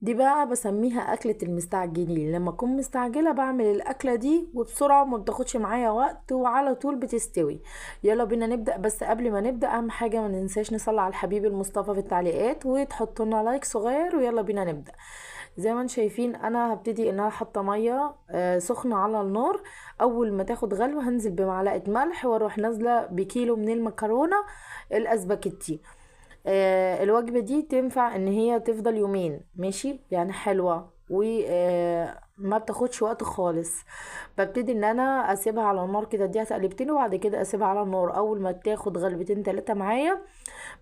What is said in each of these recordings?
دي بقى بسميها أكلة المستعجلين. لما أكون مستعجلة بعمل الأكلة دي وبسرعة وما بتاخدش معايا وقت وعلى طول بتستوي. يلا بينا نبدأ، بس قبل ما نبدأ أهم حاجة ما ننساش نصلي على الحبيب المصطفى في التعليقات وتحطوا لنا لايك صغير، ويلا بينا نبدأ. زي ما انتم شايفين انا هبتدي ان انا حاطه ميه سخنه على النار. اول ما تاخد غلوه هنزل بمعلقه ملح واروح نازله بكيلو من المكرونه الاسباجيتي. الوجبة دي تنفع ان هي تفضل يومين ماشي، يعني حلوة وما بتاخدش وقت خالص. ببتدي ان انا اسيبها على النار كده، اديها تقلبتين وبعد كده اسيبها على النار. اول ما تاخد غلبتين تلاتة معايا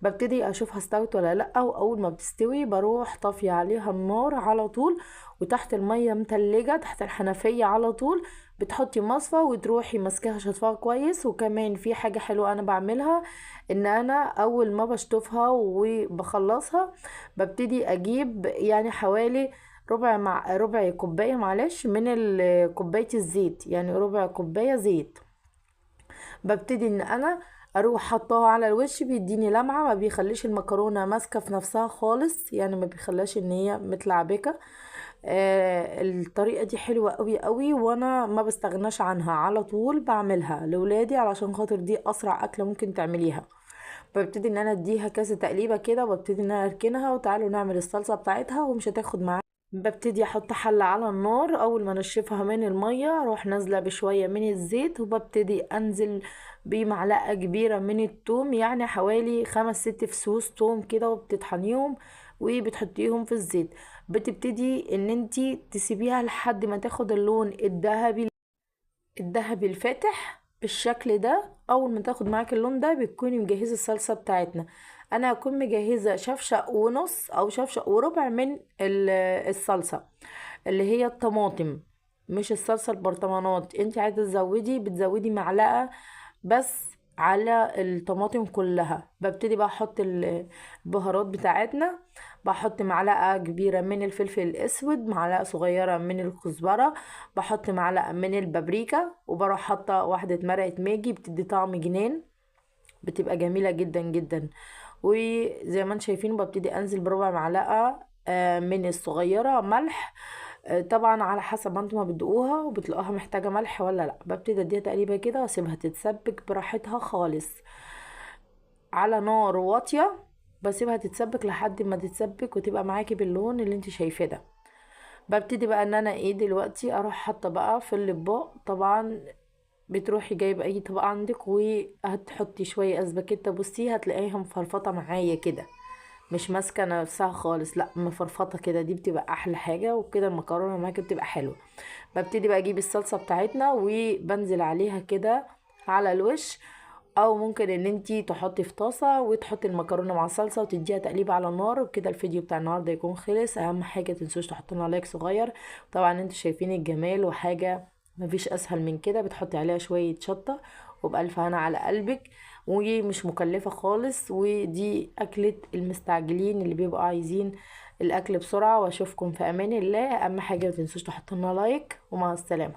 ببتدي اشوفها استوت ولا لا، واول ما بتستوي بروح طافية عليها النار على طول. وتحت المية متلجة تحت الحنفية على طول بتحطي مصفى وتروحي ماسكاها شطفها كويس. وكمان في حاجة حلوة انا بعملها، ان انا اول ما بشطفها وبخلصها ببتدي اجيب يعني حوالي ربع كوباية معلش من كوباية الزيت، يعني ربع كوباية زيت. ببتدي ان انا اروح حطاها على الوش، بيديني لمعة، ما بيخليش المكرونة ماسكة في نفسها خالص، يعني ما بيخليش ان هي متلعبكة. الطريقة دي حلوة قوي قوي، وانا ما بستغناش عنها، على طول بعملها لولادي علشان خاطر دي اسرع اكلة ممكن تعمليها. ببتدي ان انا اديها كذا تقليبة كده وببتدي ان انا اركنها، وتعالوا نعمل الصلصة بتاعتها ومش هتاخد معايا. ببتدي احط حلة على النار، اول ما انشفها من المية اروح نازلة بشوية من الزيت، وببتدي انزل بمعلقة كبيرة من التوم، يعني حوالي 5 6 فصوص توم كده، وبتطحنيهم وبتحطيهم في الزيت. بتبتدي ان انتي تسيبيها لحد ما تاخد اللون الذهبي الفاتح بالشكل ده. اول ما تاخد معاك اللون ده بتكوني مجهزه الصلصه بتاعتنا. انا هكون مجهزه شفشق ونص او شفشق وربع من الصلصه اللي هي الطماطم، مش الصلصه البرطمانات. انت عايزه تزودي بتزودي معلقه بس على الطماطم كلها. ببتدي بقى احط البهارات بتاعتنا. بحط معلقة كبيرة من الفلفل الاسود، معلقة صغيرة من الكزبرة، بحط معلقة من البابريكا، وبروح حاطة واحدة مرقة ماجي بتدي طعم جنان، بتبقى جميلة جدا جدا. وزي ما انتم شايفين ببتدي انزل بربع معلقة من الصغيرة ملح. طبعا على حسب ما انتم ما بتدوقوها وبتلاقوها محتاجة ملح ولا لا. ببتدي اديها تقريبا كده واسيبها تتسبك براحتها خالص على نار واطية. بسيبها تتسبك لحد ما تتسبك وتبقى معاكي باللون اللي انت شايفاه ده. ببتدي بقى ان انا ايه دلوقتي اروح حاطه بقى في الاطباق. طبعا بتروحي جايبه اي طبق عندك وهتحطي شويه اسباجيتا، بصي هتلاقيها مفرفطه معايا كده، مش ماسكه نفسها خالص، لا مفرفطه كده، دي بتبقى احلى حاجه، وكده المكرونه معاكي بتبقى حلوه. ببتدي بقى اجيب الصلصه بتاعتنا وبنزل عليها كده على الوش، او ممكن ان انتي تحطي في طاسه وتحطي المكرونه مع الصلصه وتديها تقليبه على النار. وكده الفيديو بتاع النهارده يكون خلص. اهم حاجه تنسوش تحطوا لنا لايك صغير. طبعا انتوا شايفين الجمال، وحاجه مفيش اسهل من كده. بتحطي عليها شويه شطه وبألف هنا على قلبك، ومش مكلفه خالص. ودي اكله المستعجلين اللي بيبقوا عايزين الاكل بسرعه. واشوفكم في امان الله. اهم حاجه متنسوش تحطوا لنا لايك، ومع السلامه.